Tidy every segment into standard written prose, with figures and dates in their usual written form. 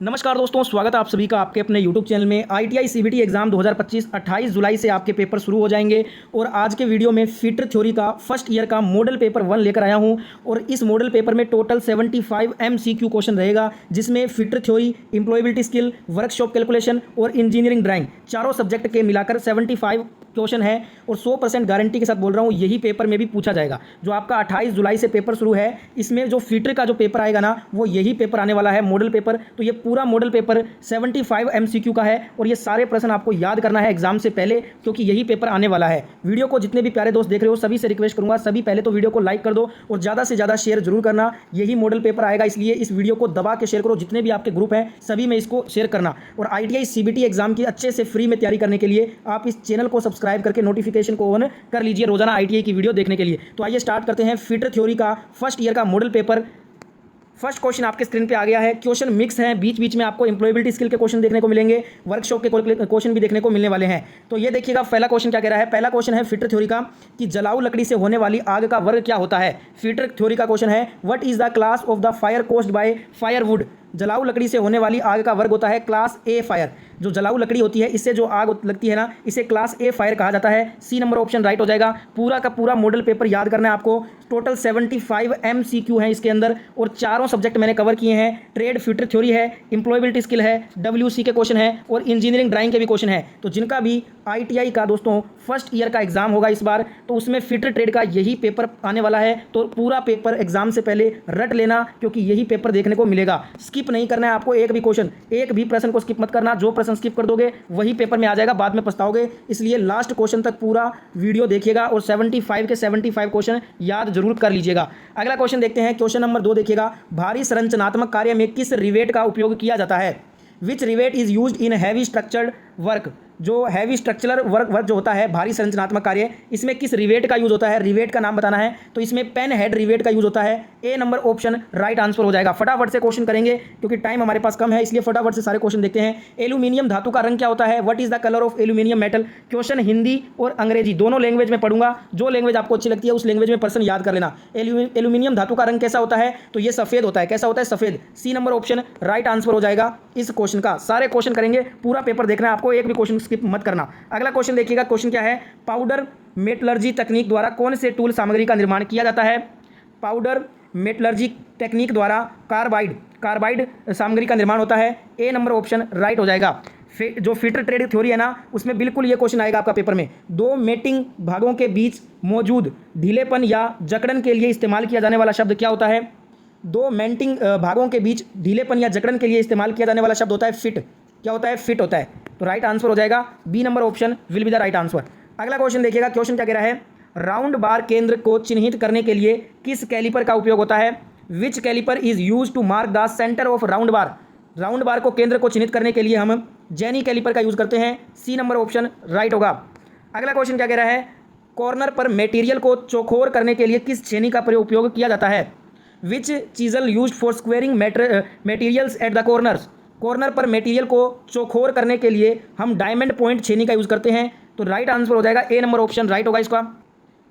नमस्कार दोस्तों, स्वागत है आप सभी का आपके अपने YouTube चैनल में। ITI CBT एग्जाम 2025 28 जुलाई से आपके पेपर शुरू हो जाएंगे और आज के वीडियो में फिटर थ्योरी का फर्स्ट ईयर का मॉडल पेपर 1 लेकर आया हूं और इस मॉडल पेपर में टोटल 75 MCQ क्वेश्चन रहेगा, जिसमें fitter theory, employability skill, workshop calculation और इंजीनियरिंग ड्राइंग चारों सब्जेक्ट के मिलाकर 75 क्वेश्चन है और 100% गारंटी के साथ बोल रहा हूँ, यही पेपर में भी पूछा जाएगा। जो आपका 28 जुलाई से पेपर शुरू है, इसमें जो फिटर का जो पेपर आएगा ना, वो यही पेपर आने वाला है, मॉडल पेपर। तो ये पूरा मॉडल पेपर 75 MCQ का है और ये सारे प्रश्न आपको याद करना है एग्जाम से पहले, क्योंकि यही पेपर आने वाला है। वीडियो को जितने भी प्यारे दोस्त देख रहे हो, सभी से रिक्वेस्ट करूंगा, सभी पहले तो वीडियो को लाइक कर दो और ज़्यादा से ज़्यादा शेयर जरूर करना। यही मॉडल पेपर आएगा, इसलिए इस वीडियो को दबा के शेयर करो। जितने भी आपके ग्रुप हैं सभी में इसको शेयर करना। और ITI CBT एग्जाम की अच्छे से फ्री में तैयारी करने के लिए आप इस चैनल को सब्सक्राइब करके नोटिफिकेशन को ऑन कर लीजिए रोजाना ITI की वीडियो देखने के लिए। तो आइए स्टार्ट करते हैं फिटर थ्योरी का फर्स्ट ईयर का मॉडल पेपर। फर्स्ट क्वेश्चन आपके स्क्रीन पे आ गया है। क्वेश्चन मिक्स हैं, बीच बीच में आपको एम्प्लॉयबिलिटी स्किल के क्वेश्चन देखने को मिलेंगे, वर्कशॉप के क्वेश्चन भी देखने को मिलने वाले हैं। तो ये देखिएगा, पहला क्वेश्चन क्या कह रहा है। पहला क्वेश्चन है फिटर थ्योरी का कि जलाऊ लकड़ी से होने वाली आग का वर्ग क्या होता है। फिटर थ्योरी का क्वेश्चन है, what is the class of the fire caused by firewood. जलाऊ लकड़ी से होने वाली आग का वर्ग होता है क्लास ए फायर। जो जलाऊ लकड़ी होती है, इससे जो आग लगती है ना, इसे क्लास ए फायर कहा जाता है। सी नंबर ऑप्शन राइट हो जाएगा। पूरा का पूरा मॉडल पेपर याद करना है आपको। टोटल 75 MCQ है इसके अंदर और चारों सब्जेक्ट मैंने कवर किए हैं। ट्रेड फिटर थ्योरी है, एम्प्लॉयबिलिटी स्किल है, WC के क्वेश्चन है और इंजीनियरिंग ड्राइंग के भी क्वेश्चन है। तो जिनका भी ITI का दोस्तों फर्स्ट ईयर का एग्जाम होगा इस बार, तो उसमें फिटर ट्रेड का यही पेपर आने वाला है। तो पूरा पेपर एग्जाम से पहले रट लेना, क्योंकि यही पेपर देखने को मिलेगा। स्किप नहीं करना है आपको एक भी क्वेश्चन, एक भी प्रश्न को स्किप मत करना। जो प्रश्न स्किप कर दोगे वही पेपर में आ जाएगा, बाद में पछताओगे। इसलिए लास्ट क्वेश्चन तक पूरा वीडियो देखिएगा और 75 के 75 क्वेश्चन याद जरूर कर लीजिएगा। अगला क्वेश्चन देखते हैं, क्वेश्चन नंबर 2 देखिएगा। भारी संरचनात्मक कार्य में किस रिवेट का उपयोग किया जाता है। Which rivet is used in heavy structured work. जो हैवी स्ट्रक्चरल वर्क जो होता है, भारी संरचनात्मक कार्य, इसमें किस रिवेट का यूज होता है, रिवेट का नाम बताना है। तो इसमें पेन हेड रिवेट का यूज होता है। A number option right answer हो जाएगा। फटाफट से क्वेश्चन करेंगे क्योंकि टाइम हमारे पास कम है, इसलिए फटाफट से सारे क्वेश्चन देखते हैं। एल्यूमिनियम धातु का रंग क्या होता है। What is the colour of aluminium metal. Question Hindi और अंग्रेजी दोनों लैंग्वेज में पढ़ूंगा। जो लैंग्वेज आपको अच्छी लगती है उस लैंग्वेज में पर्सन याद कर लेना। एल्यूमिनियम धातु का रंग कैसा होता है, तो ये सफेद होता है। कैसा होता है, सफेद। C number option right answer हो जाएगा इस क्वेश्चन का। सारे क्वेश्चन करेंगे, पूरा पेपर देखना है आपको, एक भी क्वेश्चन स्किप मत करना। अगला क्वेश्चन देखिएगा, क्वेश्चन क्या है। पाउडर मेटलर्जी तकनीक द्वारा कौन से टूल सामग्री का निर्माण किया जाता है। पाउडर मेटलर्जी टेक्निक द्वारा कार्बाइड सामग्री का निर्माण होता है। ए नंबर ऑप्शन राइट हो जाएगा। जो फिटर ट्रेड थ्योरी है ना, उसमें बिल्कुल ये क्वेश्चन आएगा आपका पेपर में। दो मेटिंग भागों के बीच मौजूद ढीलेपन या जकड़न के लिए इस्तेमाल किया जाने वाला शब्द क्या होता है। दो मेटिंग भागों के बीच ढीलेपन या जकड़न के लिए इस्तेमाल किया जाने वाला शब्द होता है फिट। क्या होता है, फिट होता है। तो राइट आंसर हो जाएगा B number option will be the right answer. अगला क्वेश्चन देखिएगा, क्वेश्चन क्या कह रहा है। राउंड बार केंद्र को चिन्हित करने के लिए किस कैलिपर का उपयोग होता है। Which calliper is use to mark the centre of round bar. Round bar को केंद्र को चिन्हित करने के लिए हम जेनी कैलिपर का यूज करते हैं। सी नंबर ऑप्शन राइट होगा। अगला क्वेश्चन क्या कह रहा है। कॉर्नर पर मटेरियल को चौकोर करने के लिए किस छेनी का उपयोग किया जाता है। Which chisel use for squaring materials at the corners. Corner पर मटेरियल को चौकोर करने के लिए हम डायमंड पॉइंट छेनी का यूज करते हैं। तो राइट आंसर हो जाएगा ए नंबर ऑप्शन राइट होगा इसका।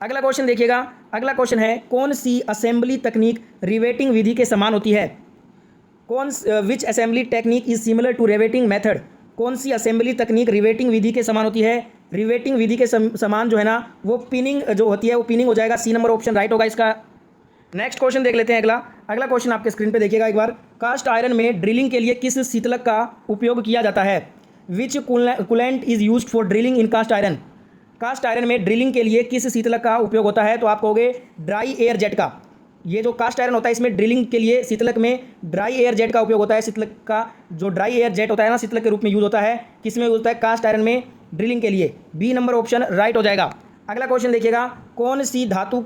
अगला क्वेश्चन देखिएगा, अगला क्वेश्चन है, कौन सी असेंबली तकनीक रिवेटिंग विधि के समान होती है। Which assembly technique is similar to riveting method. कौन सी असेंबली तकनीक रिवेटिंग विधि के समान होती है। रिवेटिंग विधि के समान जो है ना, वो पिनिंग जो होती है, वो पिनिंग हो जाएगा। सी नंबर ऑप्शन राइट होगा इसका। नेक्स्ट क्वेश्चन देख लेते हैं। अगला क्वेश्चन आपके स्क्रीन पे देखिएगा एक बार। कास्ट आयरन में ड्रिलिंग के लिए किस शीतलक का उपयोग किया जाता है। Which coolant is use for drilling in cast iron. Cast iron में ड्रिलिंग के लिए किस शीतलक का उपयोग होता है। तो आप कहोगे ड्राई एयर जेट का। ये जो कास्ट आयरन होता है, इसमें ड्रिलिंग के लिए शीतलक में ड्राई एयर जेट का उपयोग होता है। शीतलक का जो ड्राई एयर जेट होता है ना, शीतलक के रूप में यूज होता है। किस में यूज होता है, कास्ट आयरन में ड्रिलिंग के लिए। बी नंबर ऑप्शन राइट हो जाएगा। अगला क्वेश्चन देखिएगा, कौन सी धातु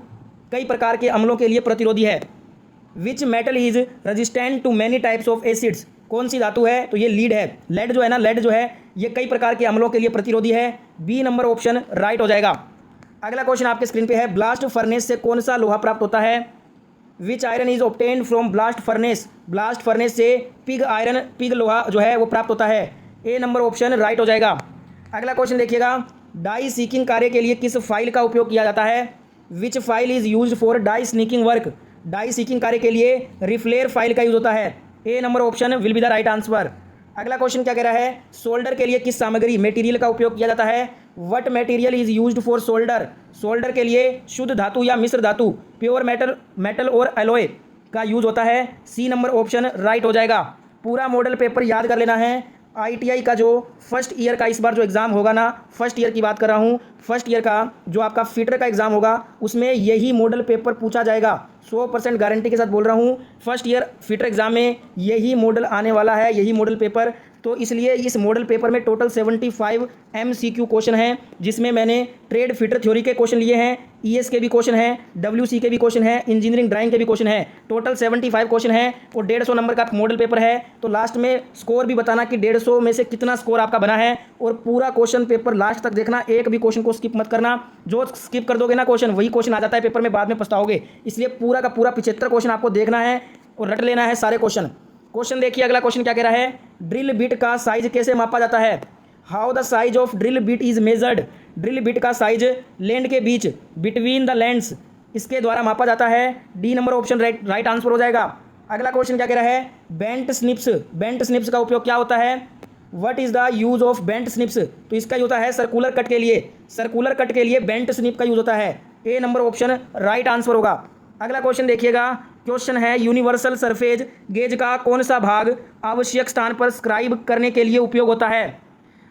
कई प्रकार के अम्लों के लिए प्रतिरोधी है। Which metal is resistant to many types of acids. कौन सी धातु है, तो ये लीड है। लेड जो है ना, लेड जो है ये कई प्रकार के अम्लों के लिए प्रतिरोधी है। बी नंबर ऑप्शन राइट हो जाएगा। अगला क्वेश्चन आपके स्क्रीन पे है, ब्लास्ट फर्नेस से कौन सा लोहा प्राप्त होता है। Which iron is obtained from blast furnace. Blast furnace से पिग लोहा जो है वो प्राप्त होता है। ए नंबर ऑप्शन राइट हो जाएगा। अगला क्वेश्चन देखिएगा, डाई सीकिंग कार्य के लिए किस फाइल का उपयोग किया जाता है। Which file is use for die sinking work. Die sinking कार्य के लिए रिफ्लेयर फाइल का यूज होता है। A number option will be the right answer. अगला क्वेश्चन क्या कह रहा है, सोल्डर के लिए किस सामग्री मटेरियल का उपयोग किया जाता है। What material is used for solder. Solder के लिए शुद्ध धातु या मिश्र धातु, प्योर मेटल और एलॉय का यूज होता है। सी नंबर ऑप्शन राइट हो जाएगा। पूरा मॉडल पेपर याद कर लेना है। आईटीआई का जो फर्स्ट ईयर का इस बार जो एग्ज़ाम होगा ना, फर्स्ट ईयर की बात कर रहा हूँ, फर्स्ट ईयर का जो आपका फिटर का एग्ज़ाम होगा उसमें यही मॉडल पेपर पूछा जाएगा। 100% गारंटी के साथ बोल रहा हूँ, फर्स्ट ईयर फिटर एग्ज़ाम में यही मॉडल आने वाला है, यही मॉडल पेपर। तो इसलिए इस मॉडल पेपर में टोटल 75 MCQ क्वेश्चन हैं, जिसमें मैंने ट्रेड फिटर थ्योरी के क्वेश्चन लिए हैं, ईएस के भी क्वेश्चन हैं, डब्ल्यूसी के भी क्वेश्चन हैं, इंजीनियरिंग ड्राइंग के भी क्वेश्चन हैं। टोटल 75 क्वेश्चन हैं और 150 नंबर का मॉडल पेपर है। तो लास्ट में स्कोर भी बताना कि 150 में से कितना स्कोर आपका बना है, और पूरा क्वेश्चन पेपर लास्ट तक देखना, एक भी क्वेश्चन को स्किप मत करना। जो स्किप कर दोगे ना क्वेश्चन, वही क्वेश्चन आ जाता है पेपर में, बाद में पछताओगे। इसलिए पूरा का पूरा 75 क्वेश्चन आपको देखना है और रट लेना है सारे क्वेश्चन। क्वेश्चन देखिए, अगला क्वेश्चन क्या कह रहा है, ड्रिल बिट का साइज कैसे मापा जाता है। How the size of drill bit is measured. Drill bit का साइज लैंड के बीच, बिटवीन द लैंड्स, इसके द्वारा मापा जाता है। D number option right answer हो जाएगा। अगला क्वेश्चन क्या कह रहा है, बेंट स्निप्स। बेंट स्निप्स का उपयोग क्या होता है। What is the use of bent snips. तो इसका यूज होता है सर्कुलर कट के लिए, सर्कुलर कट के लिए बेंट स्निप का यूज होता है। A number option right answer होगा। अगला क्वेश्चन देखिएगा, क्वेश्चन है यूनिवर्सल सरफेस गेज का कौन सा भाग आवश्यक स्थान पर स्क्राइब करने के लिए उपयोग होता है।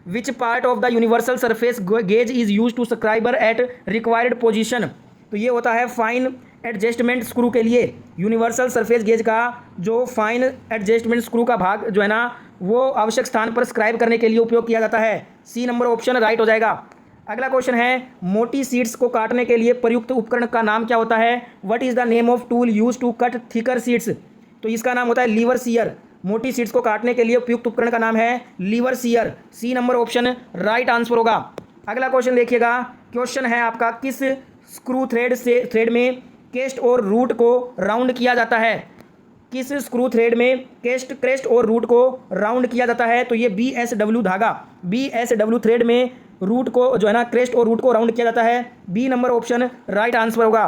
Which part of the universal surface gauge is use to scriber at required position. तो ये होता है फाइन एडजस्टमेंट स्क्रू के लिए। यूनिवर्सल सरफेस गेज का जो फाइन एडजस्टमेंट स्क्रू का भाग जो है ना, वो आवश्यक स्थान पर स्क्राइब करने के लिए उपयोग किया जाता है। सी नंबर ऑप्शन राइट हो जाएगा। अगला क्वेश्चन है, मोटी सीड्स को काटने के लिए प्रयुक्त उपकरण का नाम क्या होता है। What is the name of tool use to cut thicker sheets. तो इसका नाम होता है लीवर सीयर। मोटी सीड्स को काटने के लिए उपयुक्त उपकरण का नाम है lever shear. C number option right answer होगा। अगला क्वेश्चन देखिएगा, क्वेश्चन है आपका, किस स्क्रू थ्रेड में केस्ट और रूट को राउंड किया जाता है। किस स्क्रू थ्रेड में क्रेस्ट और रूट को राउंड किया जाता है। तो ये BSW धागा, BSW थ्रेड में रूट को जो है ना, क्रेस्ट और रूट को राउंड किया जाता है। B number option right answer होगा।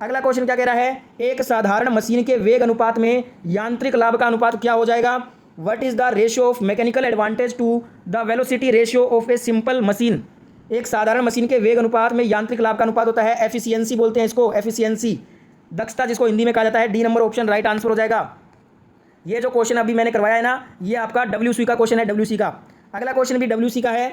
अगला क्वेश्चन क्या कह रहा है, एक साधारण मशीन के वेग अनुपात में यांत्रिक लाभ का अनुपात क्या हो जाएगा। What is the ratio of mechanical advantage to the velocity ratio of a simple machine. एक साधारण मशीन के वेग अनुपात में यांत्रिक लाभ का अनुपात होता है एफिशिएंसी बोलते हैं इसको, एफिशिएंसी, दक्षता जिसको हिंदी में कहा जाता है। D number option right answer हो जाएगा। ये जो क्वेश्चन अभी मैंने करवाया है ना, ये आपका WC का क्वेश्चन है, WC का। अगला क्वेश्चन भी WC का है।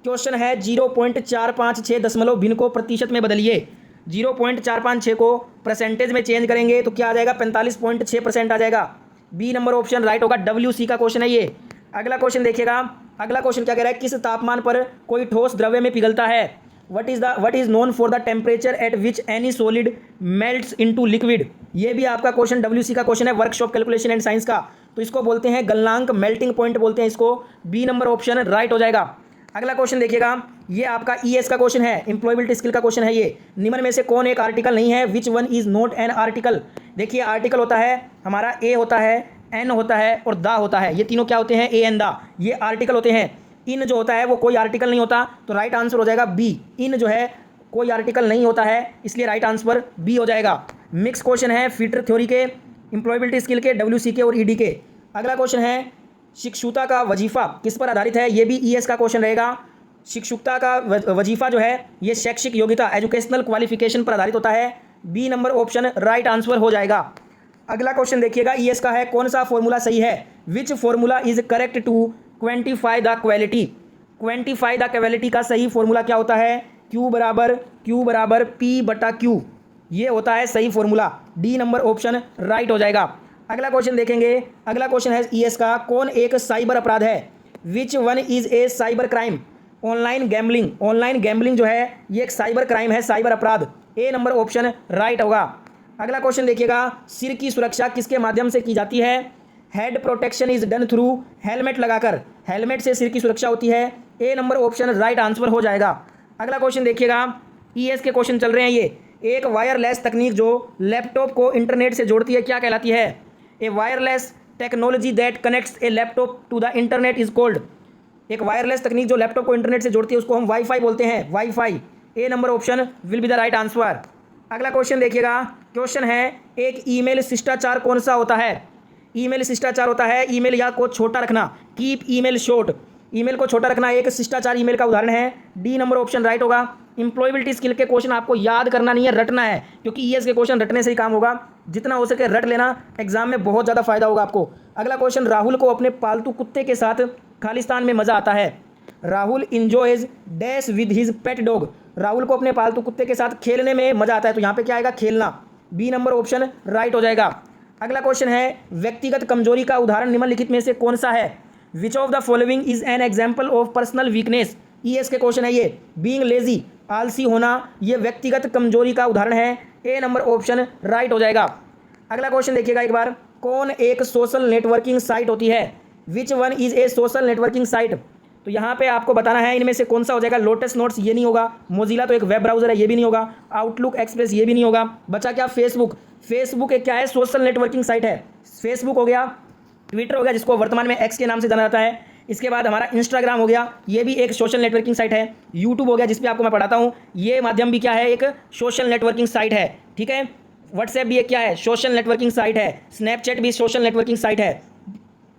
क्वेश्चन है 0.456 दशमलव भिन्न को प्रतिशत में बदलिए। 0.456 को परसेंटेज में चेंज करेंगे तो क्या आ जाएगा, 45.6% आ जाएगा। बी नंबर ऑप्शन राइट होगा। WC का क्वेश्चन है ये। अगला क्वेश्चन देखिएगा, अगला क्वेश्चन क्या कह रहा है, किस तापमान पर कोई ठोस द्रव्य में पिघलता है। What is known for the temperature at which any solid melts into liquid. ये भी आपका क्वेश्चन WC का क्वेश्चन है, वर्कशॉप कैलकुलेशन एंड साइंस का। तो इसको बोलते हैं गलनांक, मेल्टिंग पॉइंट बोलते हैं इसको। बी नंबर ऑप्शन राइट हो जाएगा। अगला क्वेश्चन देखिएगा, ये आपका ES का क्वेश्चन है, एम्प्लॉयबिलिटी स्किल का क्वेश्चन है ये। निम्न में से कौन एक आर्टिकल नहीं है, which one is not an article. देखिए आर्टिकल होता है हमारा ए होता है, एन होता है और दा होता है। ये तीनों क्या होते हैं, ए एन दा, ये आर्टिकल होते हैं। इन जो होता है वो कोई आर्टिकल नहीं होता, तो राइट आंसर हो जाएगा बी। इन जो है कोई आर्टिकल नहीं होता है, इसलिए राइट आंसर बी हो जाएगा। मिक्स क्वेश्चन है फिटर थ्योरी के, एम्प्लॉयबिलिटी स्किल के, WC के और ED के। अगला क्वेश्चन है, शिक्षुता का वजीफा किस पर आधारित है। ये भी ES का क्वेश्चन रहेगा। शिक्षुता का वजीफा जो है ये शैक्षिक योग्यता, एजुकेशनल क्वालिफिकेशन पर आधारित होता है। B number option right answer हो जाएगा। अगला क्वेश्चन देखिएगा, ES का है, कौन सा फॉर्मूला सही है। Which formula is correct to quantify the quality. Quantify the quality का सही फॉर्मूला क्या होता है, Q बराबर P/Q, ये होता है सही formula. D number option right हो जाएगा। अगला क्वेश्चन देखेंगे, अगला क्वेश्चन है ES का, कौन एक साइबर अपराध है। Which one is a cyber crime. Online gambling जो है ये एक साइबर क्राइम है, साइबर अपराध। ए नंबर ऑप्शन राइट होगा। अगला क्वेश्चन देखिएगा, सिर की सुरक्षा किसके माध्यम से की जाती है। Head protection is done through, helmet लगाकर, हेलमेट से सिर की सुरक्षा होती है। A number option right answer हो जाएगा। अगला क्वेश्चन देखिएगा, ES के क्वेश्चन चल रहे हैं ये। एक वायरलेस तकनीक जो लैपटॉप को इंटरनेट से जोड़ती है क्या कहलाती है। A wireless technology that connects a laptop to the internet is called. एक वायरलेस तकनीक जो लैपटॉप को इंटरनेट से जोड़ती है उसको हम वाईफाई बोलते हैं, wifi. A number option will be the right answer. अगला क्वेश्चन देखिएगा, क्वेश्चन है, एक ईमेल शिष्टाचार कौन सा होता है। ईमेल शिष्टाचार होता है ईमेल या को छोटा रखना, कीप ईमेल शॉर्ट, ईमेल को छोटा रखना एक शिष्टाचार ईमेल का उदाहरण है। डी नंबर ऑप्शन राइट होगा। इंप्लॉयबिलिटी स्किल के क्वेश्चन आपको याद करना नहीं है, रटना है, क्योंकि ईएस के क्वेश्चन रटने से ही काम होगा। जितना हो सके रट लेना, एग्जाम में बहुत ज़्यादा फायदा होगा आपको। अगला क्वेश्चन, राहुल को अपने पालतू कुत्ते के साथ खालिस्तान में मज़ा आता है। Rahul enjoys dash with his pet dog, Rahul को अपने पालतू कुत्ते के साथ खेलने में मज़ा आता है, तो यहाँ पे क्या आएगा, खेलना। बी नंबर ऑप्शन राइट हो जाएगा। अगला क्वेश्चन है, व्यक्तिगत कमजोरी का उदाहरण निम्नलिखित में से कौन सा है। Which of the following is an example of personal weakness, ES के क्वेश्चन है ये। बीइंग लेजी, आलसी होना, ये व्यक्तिगत कमजोरी का उदाहरण है। ए नंबर ऑप्शन राइट हो जाएगा। अगला क्वेश्चन देखिएगा एक बार, कौन एक सोशल नेटवर्किंग साइट होती है। Which one is a social networking site, तो यहाँ पे आपको बताना है इनमें से कौन सा हो जाएगा। लोटस नोट्स ये नहीं होगा, मोजिला तो एक वेब ब्राउजर है ये भी नहीं होगा, आउटलुक एक्सप्रेस ये भी नहीं होगा। बचा क्या, फेसबुक। फेसबुक एक क्या है, सोशल नेटवर्किंग साइट है। फेसबुक हो गया, ट्विटर हो गया जिसको वर्तमान में एक्स के नाम से जाना जाता है, इसके बाद हमारा इंस्टाग्राम हो गया, ये भी एक सोशल नेटवर्किंग साइट है। यूट्यूब हो गया जिस पे आपको मैं पढ़ाता हूँ, ये माध्यम भी क्या है, एक सोशल नेटवर्किंग साइट है, ठीक है। व्हाट्सएप भी एक क्या है, सोशल नेटवर्किंग साइट है। स्नैपचैट भी सोशल नेटवर्किंग साइट है,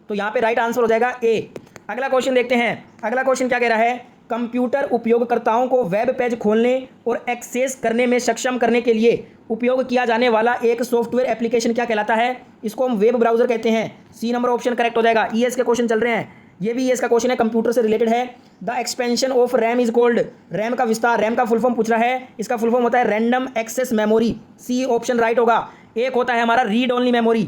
तो यहाँ पे राइट आंसर हो जाएगा ए। अगला क्वेश्चन देखते हैं। अगला क्वेश्चन क्या कह रहा है, कंप्यूटर उपयोगकर्ताओं को वेब पेज खोलने और एक्सेस करने में सक्षम करने के लिए उपयोग किया जाने वाला एक सॉफ्टवेयर एप्लीकेशन क्या कहलाता है। इसको हम वेब ब्राउजर कहते हैं। सी नंबर ऑप्शन करेक्ट हो जाएगा। ईएस के क्वेश्चन चल रहे हैं, ये भी ईएस का क्वेश्चन है, कंप्यूटर से रिलेटेड है। The expansion of RAM is called, RAM का विस्तार, रैम का फुल फॉर्म पूछ रहा है, इसका फुल फॉर्म होता है random access memory. C option right होगा। एक होता है हमारा रीड ओनली मेमोरी,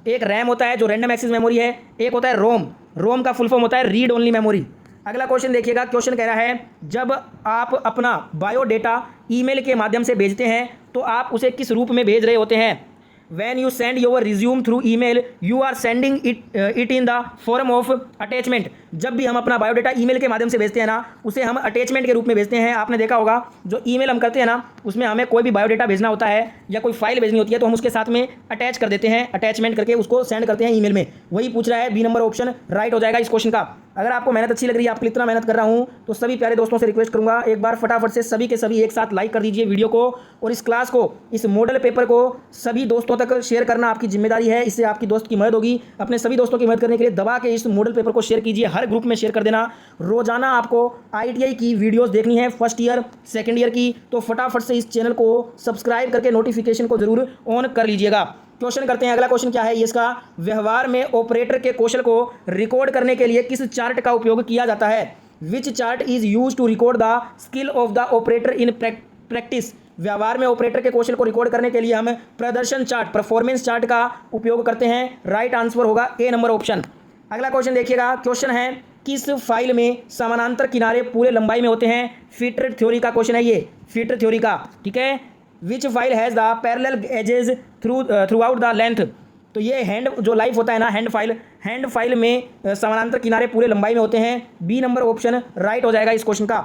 एक रैम होता है जो रैंडम एक्सेस मेमोरी है, एक होता है रोम, रोम का फुल फॉर्म होता है रीड ओनली मेमोरी। अगला क्वेश्चन देखिएगा, क्वेश्चन कह रहा है, जब आप अपना बायोडेटा ईमेल के माध्यम से भेजते हैं तो आप उसे किस रूप में भेज रहे होते हैं। When you send your resume through email, you are sending it in the form of attachment। जब भी हम अपना बायोडाटा ईमेल के माध्यम से भेजते हैं ना, उसे हम अटैचमेंट के रूप में भेजते हैं। आपने देखा होगा जो ईमेल हम करते हैं ना, उसमें हमें कोई भी बायोडाटा भेजना होता है या कोई फाइल भेजनी होती है तो हम उसके साथ में अटैच कर देते हैं, अटैचमेंट करके उसको सेंड करते हैं ईमेल में। वही पूछ रहा है, बी नंबर ऑप्शन राइट हो जाएगा इस क्वेश्चन का। अगर आपको मेहनत अच्छी लग रही है, आपके लिए इतना मेहनत कर रहा हूँ, तो सभी प्यारे दोस्तों से रिक्वेस्ट करूँगा, एक बार फटाफट से सभी के सभी एक साथ लाइक कर दीजिए वीडियो को, और इस क्लास को, इस मॉडल पेपर को सभी दोस्तों तक शेयर करना आपकी जिम्मेदारी है। इससे आपकी दोस्त की मदद होगी। अपने सभी दोस्तों की मदद करने के लिए दबा के इस मॉडल पेपर को शेयर कीजिए, हर ग्रुप में शेयर कर देना। रोजाना आपको आईटीआई की वीडियोस देखनी है, फर्स्ट ईयर सेकंड ईयर की, तो फटाफट से इस चैनल को सब्सक्राइब करके नोटिफिकेशन को जरूर ऑन कर लीजिएगा। क्वेश्चन करते हैं। अगला क्वेश्चन क्या है, इसका व्यवहार में ऑपरेटर के कौशल को रिकॉर्ड करने के लिए किस चार्ट का उपयोग किया जाता है। Which chart is use to record the skill of the operator in practice. व्यवहार में ऑपरेटर के कौशल को रिकॉर्ड करने के लिए हम प्रदर्शन चार्ट, परफॉर्मेंस चार्ट का उपयोग करते हैं। राइट आंसर होगा ए नंबर ऑप्शन। अगला क्वेश्चन देखिएगा, क्वेश्चन है, किस फाइल में समानांतर किनारे पूरे लंबाई में होते हैं। फिटर थ्योरी का क्वेश्चन है ये, फिटर थ्योरी का, ठीक है। Which file has the parallel edges throughout the length, तो ये हैंड जो लाइफ होता है ना, हैंड फाइल में समानांतर किनारे पूरे लंबाई में होते हैं। बी नंबर ऑप्शन राइट हो जाएगा इस क्वेश्चन का।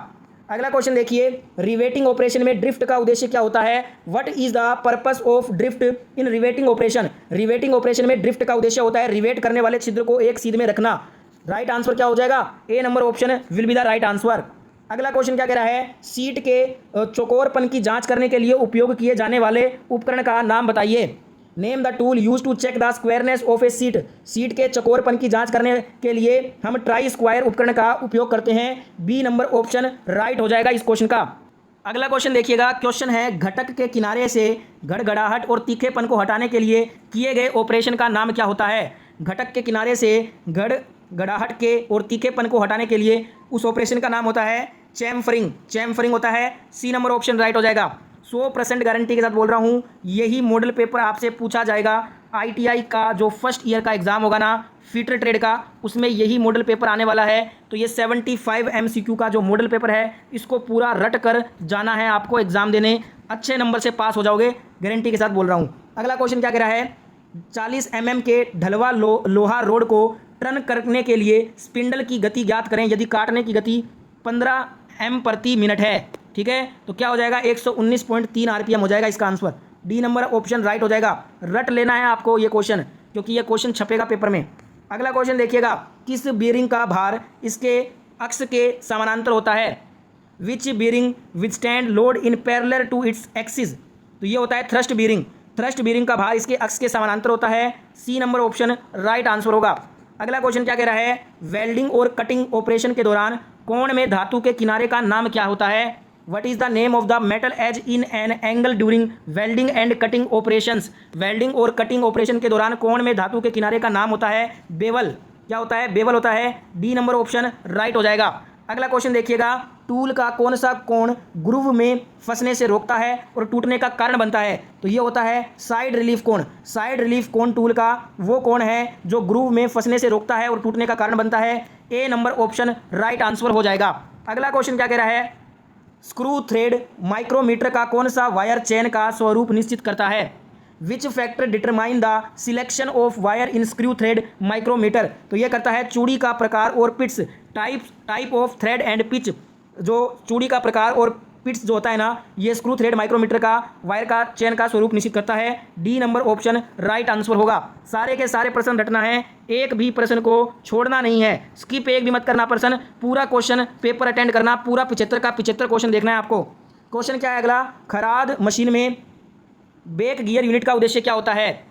अगला क्वेश्चन देखिए, रिवेटिंग ऑपरेशन में ड्रिफ्ट का उद्देश्य क्या होता है। What is the purpose of drift in riveting operation. Riveting operation में ड्रिफ्ट का उद्देश्य होता है रिवेट करने वाले छिद्र को एक सीध में रखना। राइट आंसर क्या हो जाएगा, A number option will be the right answer. अगला क्वेश्चन क्या कह रहा है, सीट के चौकोरपन की जांच करने के लिए उपयोग किए जाने वाले उपकरण का नाम बताइए। Name the tool use to check the squareness of a sheet. Sheet के चौकोरपन की जांच करने के लिए हम ट्राई स्क्वायर उपकरण का उपयोग करते हैं। बी नंबर ऑप्शन राइट हो जाएगा इस क्वेश्चन का। अगला क्वेश्चन देखिएगा, क्वेश्चन है, घटक के किनारे से गड़गड़ाहट और तीखेपन को हटाने के लिए किए गए ऑपरेशन का नाम क्या होता है। घटक के किनारे से गड़गड़ाहट के और तीखेपन को हटाने के लिए उस ऑपरेशन का नाम होता है चैम्फरिंग। चैम्फरिंग होता है। सी नंबर ऑप्शन राइट हो जाएगा। 100% गारंटी के साथ बोल रहा हूँ, यही मॉडल पेपर आपसे पूछा जाएगा। आईटीआई का जो फर्स्ट ईयर का एग्जाम होगा ना, फिटर ट्रेड का, उसमें यही मॉडल पेपर आने वाला है। तो ये 75 MCQ का जो मॉडल पेपर है, इसको पूरा रट कर जाना है आपको एग्जाम देने। अच्छे नंबर से पास हो जाओगे, गारंटी के साथ बोल रहा हूँ। अगला क्वेश्चन क्या कह रहा है, 40 mm के ढलवा लोहा रोड को टर्न करने के लिए स्पिंडल की गति ज्ञात करें यदि काटने की गति 15 m प्रति मिनट है। ठीक है, तो क्या हो जाएगा, 119.3 RPM हो जाएगा इसका answer. D number option right हो जाएगा। रट लेना है आपको ये क्वेश्चन, क्योंकि ये क्वेश्चन छपेगा पेपर में। अगला क्वेश्चन देखिएगा, किस बीयरिंग का भार इसके अक्ष के समानांतर होता है। Which bearing withstand load in parallel to its axis. तो ये होता है थ्रस्ट बीयरिंग। थ्रस्ट बीरिंग का भार इसके अक्ष के समानांतर होता है। C number option right answer होगा। अगला क्वेश्चन क्या कह रहा है, वेल्डिंग और कटिंग ऑपरेशन के दौरान कोण में धातु के किनारे का नाम क्या होता है। What is the name of the metal edge in an angle during welding and cutting operations. Welding और कटिंग ऑपरेशन के दौरान कोण में धातु के किनारे का नाम होता है बेवल। क्या होता है, बेवल होता है। डी नंबर ऑप्शन राइट हो जाएगा। अगला क्वेश्चन देखिएगा, टूल का कौन सा कोण ग्रूव में फंसने से रोकता है और टूटने का कारण बनता है। तो ये होता है साइड रिलीफ कोण। साइड रिलीफ कोण टूल का वो कोण है जो ग्रूव में फंसने से रोकता है और टूटने का कारण बनता है। A number option right answer हो जाएगा। अगला क्वेश्चन क्या कह रहा है, स्क्रू थ्रेड माइक्रोमीटर का कौन सा वायर चेन का स्वरूप निश्चित करता है। Which factor determine the selection of wire in screw thread micrometer. तो ये करता है चूड़ी का प्रकार और pitch, type of thread and pitch. जो चूड़ी का प्रकार और पिट्स जो होता है ना, ये स्क्रू थ्रेड माइक्रोमीटर का वायर का चेन का स्वरूप निश्चित करता है। D number option right answer होगा। सारे के सारे प्रश्न रटना है, एक भी प्रश्न को छोड़ना नहीं है, स्किप एक भी मत करना प्रश्न, पूरा क्वेश्चन पेपर अटेंड करना, पूरा 75 का 75 क्वेश्चन देखना है आपको। क्वेश्चन क्या है अगला, खराद मशीन में बैक गियर यूनिट का उद्देश्य क्या होता है।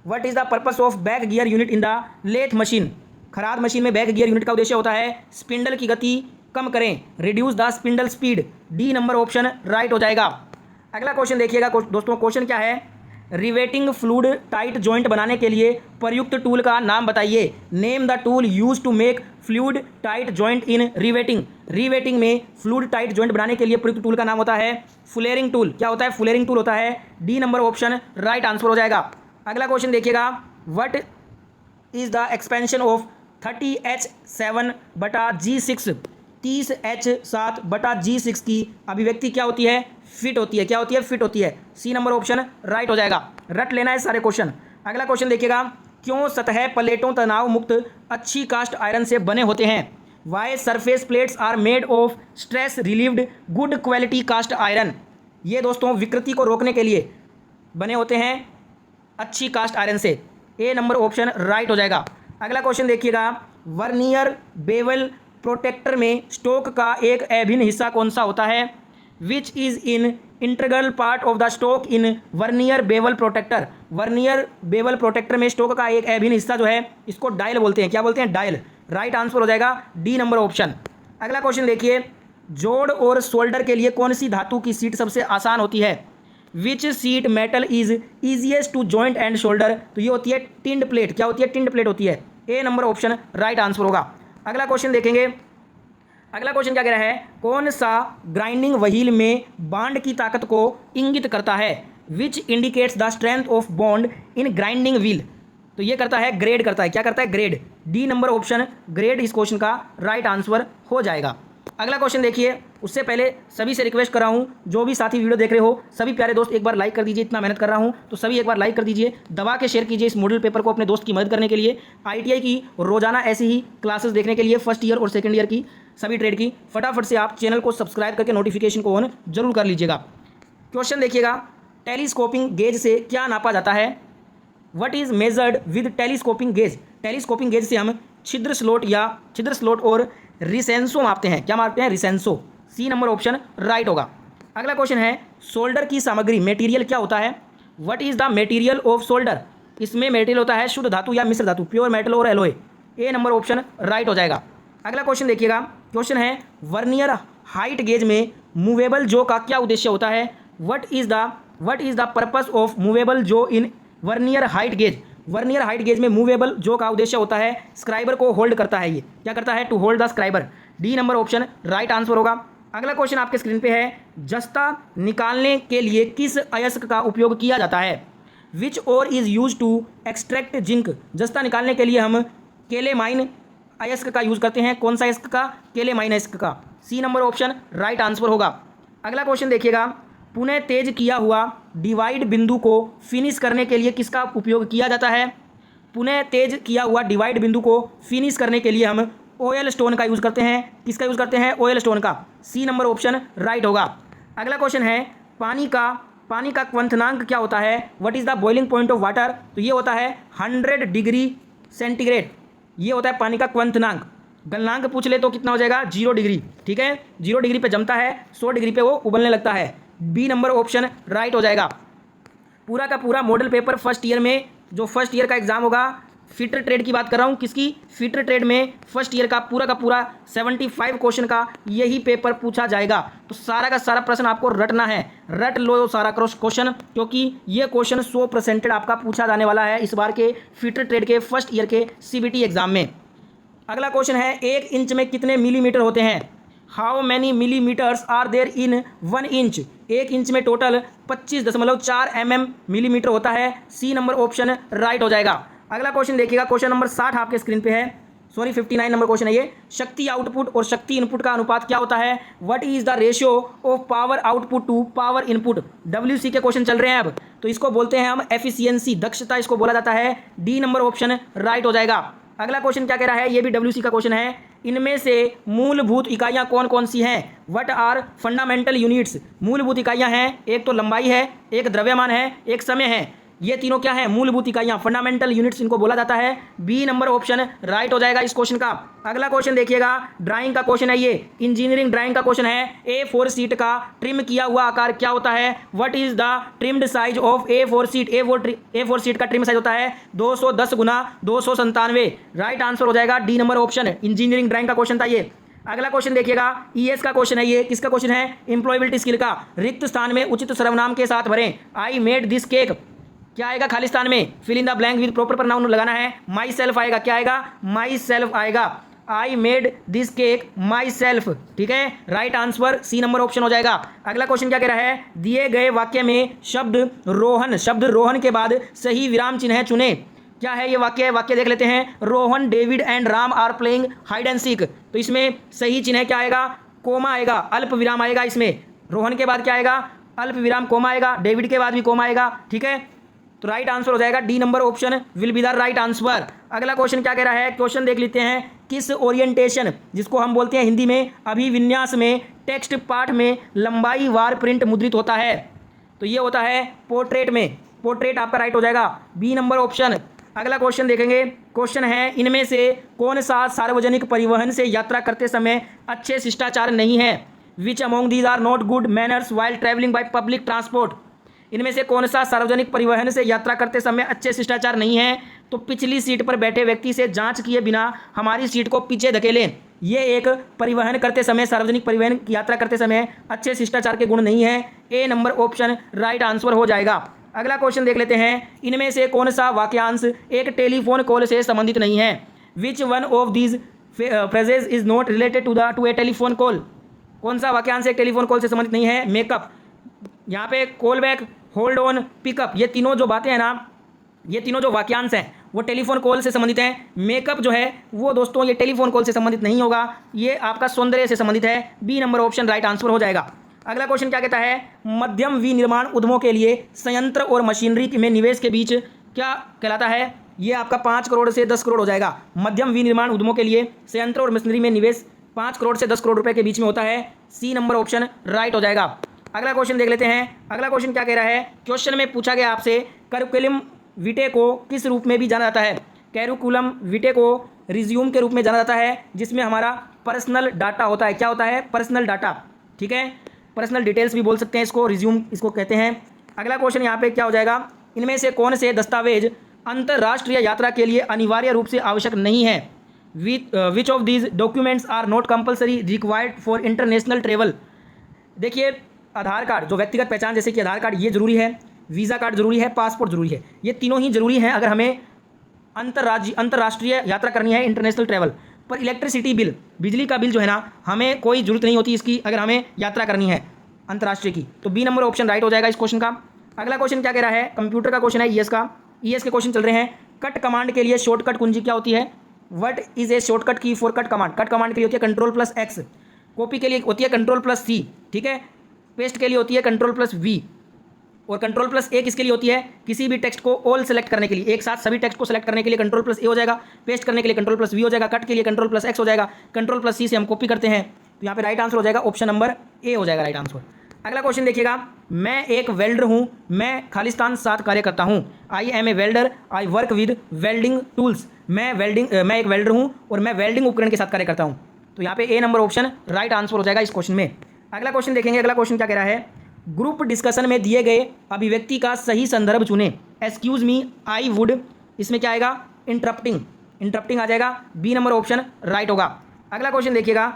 What is the purpose of back gear unit in the lathe machine. खराद मशीन में बैक गियर यूनिट का उद्देश्य होता है स्पिंडल की गति कम करें, reduce the spindle speed. D number option right हो जाएगा। अगला क्वेश्चन देखिएगा दोस्तों, क्वेश्चन क्या है, रिवेटिंग फ्लूइड टाइट जॉइंट बनाने के लिए प्रयुक्त टूल का नाम बताइए। Name the tool use to make fluid tight joint in riveting. Riveting में फ्लूइड टाइट जॉइंट बनाने के लिए प्रयुक्त टूल का नाम होता है फुलेरिंग टूल। क्या होता है, फुलेरिंग टूल होता है। D number option right answer हो जाएगा। अगला क्वेश्चन देखिएगा, what is the expansion of 30H7/G6। 30H7/G6 की अभिव्यक्ति क्या होती है, फिट होती है। क्या होती है, फिट होती है। सी नंबर ऑप्शन राइट हो जाएगा। रट लेना है सारे क्वेश्चन। अगला क्वेश्चन देखिएगा, क्यों सतह प्लेटों तनाव मुक्त अच्छी कास्ट आयरन से बने होते हैं। Why surface plates are made of stress relieved good quality cast iron. ये दोस्तों विकृति को रोकने के लिए बने होते हैं अच्छी कास्ट आयरन से। ए नंबर ऑप्शन राइट हो जाएगा। अगला क्वेश्चन देखिएगा, वर्नियर बेवल प्रोटेक्टर में स्टोक का एक अभिन्न हिस्सा कौन सा होता है। Which is in integral part of the stock in vernier bevel protractor. Vernier bevel protractor में स्टोक का एक अभिन्न हिस्सा जो है इसको डायल बोलते हैं। क्या बोलते हैं, डायल। राइट आंसर हो जाएगा डी नंबर ऑप्शन। अगला क्वेश्चन देखिए, जोड़ और शोल्डर के लिए कौन सी धातु की सीट सबसे आसान होती है। Which sheet metal is easiest to joint and solder. तो ये होती है टिंड प्लेट। क्या होती है, टिंड प्लेट होती है। A number option right answer होगा। अगला क्वेश्चन देखेंगे, अगला क्वेश्चन क्या कह रहा है, कौन सा ग्राइंडिंग व्हील में बांड की ताकत को इंगित करता है। Which indicates the strength of bond in grinding wheel. तो ये करता है ग्रेड करता है। क्या करता है, grade. D number option grade इस क्वेश्चन का राइट आंसर हो जाएगा। अगला क्वेश्चन देखिए, उससे पहले सभी से रिक्वेस्ट कर रहा हूँ, जो भी साथी वीडियो देख रहे हो सभी प्यारे दोस्त एक बार लाइक कर दीजिए। इतना मेहनत कर रहा हूँ तो सभी एक बार लाइक कर दीजिए, दबा के शेयर कीजिए इस मॉडल पेपर को अपने दोस्त की मदद करने के लिए। आईटीआई की रोजाना ऐसी ही क्लासेस देखने के लिए फर्स्ट ईयर और सेकंड ईयर की सभी ट्रेड की फटाफट से आप चैनल को सब्सक्राइब करके नोटिफिकेशन को ऑन जरूर कर लीजिएगा। क्वेश्चन देखिएगा, टेलीस्कोपिंग गेज से क्या नापा जाता है। What is measured with telescoping gauge. Telescoping gauge से हम छिद्र स्लोट और रिसेंसो मापते हैं। क्या मापते हैं, रिसेंसो। सी नंबर ऑप्शन राइट होगा। अगला क्वेश्चन है, सोल्डर की सामग्री मेटीरियल क्या होता है। What is the material of solder. इसमें मेटीरियल होता है शुद्ध धातु या मिश्र धातु, प्योर मेटल और alloy. A number option right हो जाएगा। अगला क्वेश्चन देखिएगा, क्वेश्चन है, वर्नियर हाइट गेज में मूवेबल जो का क्या उद्देश्य होता है। What is the purpose of movable jaw in vernier height gauge. Vernier height gauge में मूवेबल जो का उद्देश्य होता है स्क्राइबर को होल्ड करता है। ये क्या करता है, to hold the scriber. D number option right answer होगा। अगला क्वेश्चन आपके स्क्रीन पे है, जस्ता निकालने के लिए किस अयस्क का उपयोग किया जाता है। Which ore is use to extract zinc. जस्ता निकालने के लिए हम केलेमाइन अयस्क का यूज करते हैं। कौन सा अयस्क का, केलेमाइन अयस्क का। C number option right answer होगा। अगला क्वेश्चन देखिएगा, पुनः तेज किया हुआ डिवाइड बिंदु को फिनिश करने के लिए किसका उपयोग किया जाता है। पुनः तेज किया हुआ डिवाइड बिंदु को फिनिश करने के लिए हम ऑयल स्टोन का यूज़ करते हैं। किसका यूज़ करते हैं, ऑयल स्टोन का। सी नंबर ऑप्शन राइट होगा। अगला क्वेश्चन है, पानी का क्वंथनांक क्या होता है। What is the boiling point of water. तो ये होता है 100 डिग्री सेंटीग्रेड। ये होता है पानी का क्वंथनांक। गलनांक पूछ ले तो कितना हो जाएगा, 0 डिग्री। ठीक है, 0 डिग्री पे जमता है, 100 डिग्री पे वो उबलने लगता है। बी नंबर ऑप्शन राइट हो जाएगा। पूरा का पूरा मॉडल पेपर फर्स्ट ईयर में, जो फर्स्ट ईयर का एग्जाम होगा, फिटर ट्रेड की बात कर रहा हूँ, किसकी, फिटर ट्रेड में फर्स्ट ईयर का पूरा 75 क्वेश्चन का यही पेपर पूछा जाएगा। तो सारा का सारा प्रश्न आपको रटना है, रट लो सारा क्वेश्चन, क्योंकि ये क्वेश्चन 100% आपका पूछा जाने वाला है इस बार के फिटर ट्रेड के फर्स्ट ईयर के CBT एग्जाम में। अगला क्वेश्चन है, 1 इंच में कितने मिलीमीटर होते हैं? How many millimetres are there in 1 inch? 1 inch में टोटल 25.4 mm मिलीमीटर होता है। सी नंबर ऑप्शन राइट हो जाएगा। अगला क्वेश्चन देखिएगा, क्वेश्चन नंबर 60 आपके स्क्रीन पे है, सॉरी 59 नंबर क्वेश्चन है ये। शक्ति आउटपुट और शक्ति इनपुट का अनुपात क्या होता है? What is the ratio of power output to power input? WC के क्वेश्चन चल रहे हैं अब, तो इसको बोलते हैं हम एफिशिएंसी, दक्षता इसको बोला जाता है। डी नंबर ऑप्शन राइट हो जाएगा। अगला क्वेश्चन क्या कह रहा है, ये भी WC का क्वेश्चन है। इनमें से मूलभूत इकाइयां कौन कौन सी हैं? What are fundamental units? मूलभूत इकाइयां हैं, एक तो लंबाई है, एक द्रव्यमान है, एक समय है। ये तीनों क्या है? मूलभूत इकाइयां, फंडामेंटल यूनिट्स इनको बोला जाता है। बी नंबर ऑप्शन राइट हो जाएगा इस क्वेश्चन का। अगला क्वेश्चन देखिएगा, ड्राइंग का क्वेश्चन है, ये इंजीनियरिंग ड्राइंग का क्वेश्चन है। A4 शीट का ट्रिम किया हुआ आकार क्या होता है? What is the trimmed size of A4 sheet? A4 sheet का ट्रिम साइज होता है 210 गुना 297। राइट आंसर हो जाएगा D number option. Engineering drawing का क्वेश्चन था ये। अगला क्वेश्चन देखिएगा, ES का क्वेश्चन है, ये किसका क्वेश्चन है? एम्प्लॉयबिलिटी स्किल का। रिक्त स्थान में उचित सर्वनाम के साथ भरें। आई मेड दिस केक, क्या आएगा खाली स्थान में? Fill in the blank with proper pronoun लगाना है। माई सेल्फ आएगा, क्या आएगा? माई सेल्फ आएगा। I made this cake myself, ठीक है, right answer C number option हो जाएगा। अगला क्वेश्चन क्या कह रहा है, दिए गए वाक्य में शब्द रोहन के बाद सही विराम चिन्ह चुने। क्या है ये वाक्य? वाक्य देख लेते हैं। Rohan, David and Ram are playing hide and seek, तो इसमें सही चिन्ह क्या आएगा? कोमा आएगा, अल्प विराम आएगा इसमें। रोहन के बाद क्या आएगा? अल्प विराम कोमा आएगा। डेविड के बाद भी कोमा आएगा, ठीक है, तो राइट आंसर हो जाएगा D number option will be the right answer. अगला क्वेश्चन क्या कह रहा है, क्वेश्चन देख लेते हैं। किस ओरिएंटेशन, जिसको हम बोलते हैं हिंदी में अभिविन्यास में, टेक्स्ट पाठ में लंबाई वार प्रिंट मुद्रित होता है? तो ये होता है पोर्ट्रेट में। पोर्ट्रेट आपका राइट हो जाएगा, बी नंबर ऑप्शन। अगला क्वेश्चन देखेंगे, क्वेश्चन है, इनमें से कौन सा सार्वजनिक परिवहन से यात्रा करते समय अच्छे शिष्टाचार नहीं है? Which among these are not good manners while travelling by public transport? इनमें से कौन सा सार्वजनिक परिवहन से यात्रा करते समय अच्छे शिष्टाचार नहीं है? तो पिछली सीट पर बैठे व्यक्ति से जांच किए बिना हमारी सीट को पीछे धकेलें। ये एक परिवहन करते समय, सार्वजनिक परिवहन की यात्रा करते समय अच्छे शिष्टाचार के गुण नहीं है। A number option right answer हो जाएगा। अगला क्वेश्चन देख लेते हैं, इनमें से कौन सा वाक्यांश एक टेलीफोन कॉल से संबंधित नहीं है? Which one of these phrases is not related to a telephone call? कौन सा वाक्यांश एक टेलीफोन कॉल से संबंधित नहीं है? मेकअप, यहाँ पे call back, hold on, pickup, ये तीनों जो बातें हैं ना, ये तीनों जो वाक्यांश हैं वो टेलीफोन कॉल से संबंधित हैं। मेकअप जो है वो दोस्तों ये टेलीफोन कॉल से संबंधित नहीं होगा, ये आपका सौंदर्य से संबंधित है। B number option right answer हो जाएगा। अगला क्वेश्चन क्या कहता है, मध्यम विनिर्माण उद्यमों के लिए संयंत्र और मशीनरी में निवेश के बीच क्या कहलाता है? ये आपका 5 करोड़ से 10 करोड़ हो जाएगा। मध्यम विनिर्माण उद्यमों के लिए संयंत्र और मशीनरी में निवेश 5 करोड़ से 10 करोड़ रुपए के बीच में होता है। सी नंबर ऑप्शन राइट हो जाएगा। अगला क्वेश्चन देख लेते हैं। अगला क्वेश्चन क्या कह रहा है, क्वेश्चन में पूछा गया आपसे, करिकुलम विटे को किस रूप में भी जाना जाता है? कैरिकुलम विटे को रिज्यूम के रूप में जाना जाता है, जिसमें हमारा पर्सनल डाटा होता है। क्या होता है? पर्सनल डाटा, ठीक है, पर्सनल डिटेल्स भी बोल सकते हैं इसको, रिज्यूम इसको कहते हैं। अगला क्वेश्चन यहाँ पे क्या हो जाएगा, इनमें से कौन से दस्तावेज अंतर्राष्ट्रीय यात्रा के लिए अनिवार्य रूप से आवश्यक नहीं है? Which of these documents are not compulsory required for international travel? देखिए, आधार कार्ड, जो व्यक्तिगत पहचान जैसे कि आधार कार्ड, ये जरूरी है। वीज़ा कार्ड जरूरी है, पासपोर्ट जरूरी है। ये तीनों ही जरूरी हैं अगर हमें अंतर्राष्ट्रीय यात्रा करनी है, इंटरनेशनल ट्रैवल। पर इलेक्ट्रिसिटी बिल, बिजली का बिल जो है ना, हमें कोई जरूरत नहीं होती इसकी अगर हमें यात्रा करनी है अंतर्राष्ट्रीय की। तो बी नंबर ऑप्शन राइट हो जाएगा इस क्वेश्चन का। अगला क्वेश्चन क्या कह रहा है, कंप्यूटर का क्वेश्चन है, ईएस का। ईएस के क्वेश्चन चल रहे हैं। कट कमांड के लिए शॉर्टकट कुंजी क्या होती है? व्हाट इज ए शॉर्टकट की for cut command? Cut command के लिए होती है Ctrl+X। कॉपी के लिए होती है Ctrl+C, ठीक है। पेस्ट के लिए होती है Ctrl+V। और Ctrl+A किसके लिए होती है? किसी भी टेक्स्ट को ऑल सेलेक्ट करने के लिए, एक साथ सभी टेक्स्ट को सेलेक्ट करने के लिए Ctrl+A हो जाएगा। पेस्ट करने के लिए Ctrl+V हो जाएगा। कट के लिए Ctrl+X हो जाएगा। Ctrl+C से हम कॉपी करते हैं, तो यहाँ पे राइट आंसर हो जाएगा ऑप्शन नंबर ए हो जाएगा राइट आंसर। अगला क्वेश्चन देखिएगा, मैं एक वेल्डर हूँ, मैं खालिस्तान साथ कार्य करता हूँ। I am a welder, I work with welding tools. मैं एक वेल्डर हूँ और मैं वेल्डिंग उपकरण के साथ कार्य करता हूँ। तो यहाँ पे ए नंबर ऑप्शन राइट आंसर हो जाएगा इस क्वेश्चन में। अगला क्वेश्चन देखेंगे। अगला क्वेश्चन क्या कह रहा है, ग्रुप डिस्कशन में दिए गए अभिव्यक्ति का सही संदर्भ चुनें। एक्सक्यूज मी, आई वुड, इसमें क्या आएगा? इंटरप्टिंग आ जाएगा। बी नंबर ऑप्शन राइट होगा। अगला क्वेश्चन देखिएगा,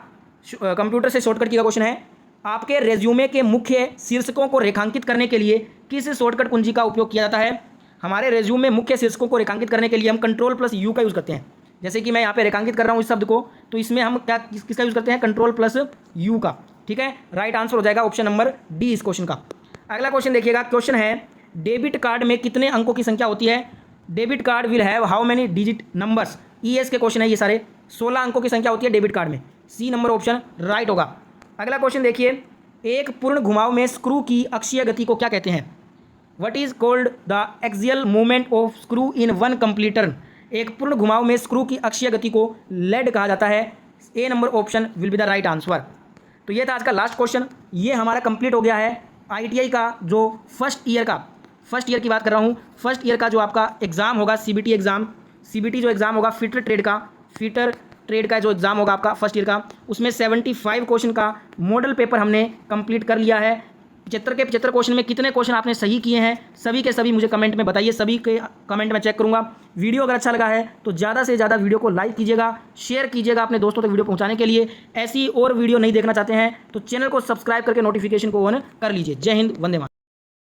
कंप्यूटर से शॉर्टकट की का क्वेश्चन है। आपके रेज्यूमे के मुख्य शीर्षकों को रेखांकित करने के लिए किस शॉर्टकट कुंजी का उपयोग किया जाता है? हमारे रेज्यूमे में मुख्य शीर्षकों को रेखांकित करने के लिए हम Ctrl+U का यूज़ करते हैं। जैसे कि मैं यहाँ पे रेखांकित कर रहा हूँ इस शब्द को, तो इसमें हम क्या किसका यूज़ करते हैं? Ctrl+U का। ठीक है, राइट आंसर हो जाएगा ऑप्शन नंबर डी इस क्वेश्चन का। अगला क्वेश्चन देखिएगा, क्वेश्चन है डेबिट कार्ड में कितने अंकों की संख्या होती है? Debit card will have how many digit numbers? ES के क्वेश्चन है ये सारे। 16 अंकों की संख्या होती है डेबिट कार्ड में। सी नंबर ऑप्शन राइट होगा। अगला क्वेश्चन देखिए, एक पूर्ण घुमाव में स्क्रू की अक्षीय गति को क्या कहते हैं? What is called the axial movement of screw in one complete turn? एक पूर्ण घुमाव में स्क्रू की अक्षीय गति को लेड कहा जाता है। A number option will be the right answer. तो ये था आज का लास्ट क्वेश्चन। ये हमारा कंप्लीट हो गया है आईटीआई का जो फर्स्ट ईयर की बात कर रहा हूँ। फर्स्ट ईयर का जो आपका एग्ज़ाम होगा सीबीटी एग्ज़ाम, सीबीटी जो एग्ज़ाम होगा फिटर ट्रेड का जो एग्ज़ाम होगा आपका फर्स्ट ईयर का, उसमें 75 क्वेश्चन का मॉडल पेपर हमने कंप्लीट कर लिया है। 75 के 75 क्वेश्चन में कितने क्वेश्चन आपने सही किए हैं सभी के सभी मुझे कमेंट में बताइए। सभी के कमेंट में चेक करूंगा। वीडियो अगर अच्छा लगा है तो ज़्यादा से ज़्यादा वीडियो को लाइक कीजिएगा, शेयर कीजिएगा अपने दोस्तों तक वीडियो पहुंचाने के लिए। ऐसी और वीडियो नहीं देखना चाहते हैं तो चैनल को सब्सक्राइब करके नोटिफिकेशन को ऑन कर लीजिए। जय हिंद, वंदे मातरम।